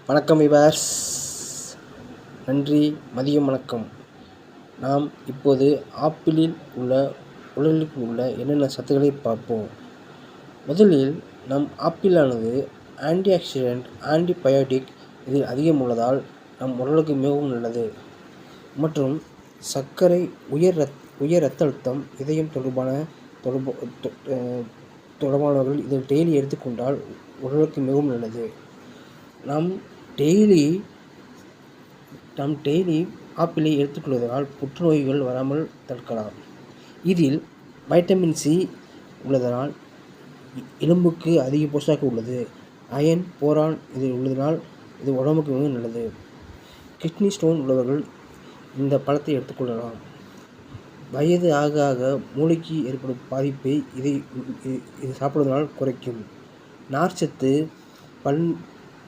வணக்கம் விவர்ஸ், நன்றி, மதியம் வணக்கம். நாம் இப்போது ஆப்பிளில் உடலுக்கு உள்ள என்னென்ன சத்துக்களை பார்ப்போம். முதலில் நம் ஆப்பிளானது ஆன்டி ஆக்சிடென்ட், ஆன்டிபயோட்டிக் இதில் அதிகம் உள்ளதால் நம் உடலுக்கு மிகவும் நல்லது. மற்றும் சர்க்கரை, உயர் இரத்த அழுத்தம், இதயம் தொடர்பானவர்கள் இதில் டெய்லி எடுத்துக்கொண்டால் உடலுக்கு மிகவும் நல்லது. நாம் டெய்லி ஆப்பிளை எடுத்துக்கொள்வதனால் புற்றுநோய்கள் வராமல் தடுக்கலாம். இதில் வைட்டமின் சி உள்ளதனால் எலும்புக்கு அதிக போஷாக்கு உள்ளது. அயன், போரான் இதில் உள்ளதனால் இது உடம்புக்கு மிகவும் நல்லது. கிட்னி ஸ்டோன் உள்ளவர்கள் இந்த பழத்தை எடுத்துக்கொள்ளலாம். வயது ஆக ஆக மூளைக்கு ஏற்படும் பாதிப்பை இது சாப்பிடுவதனால் குறைக்கும். நார்ச்சத்து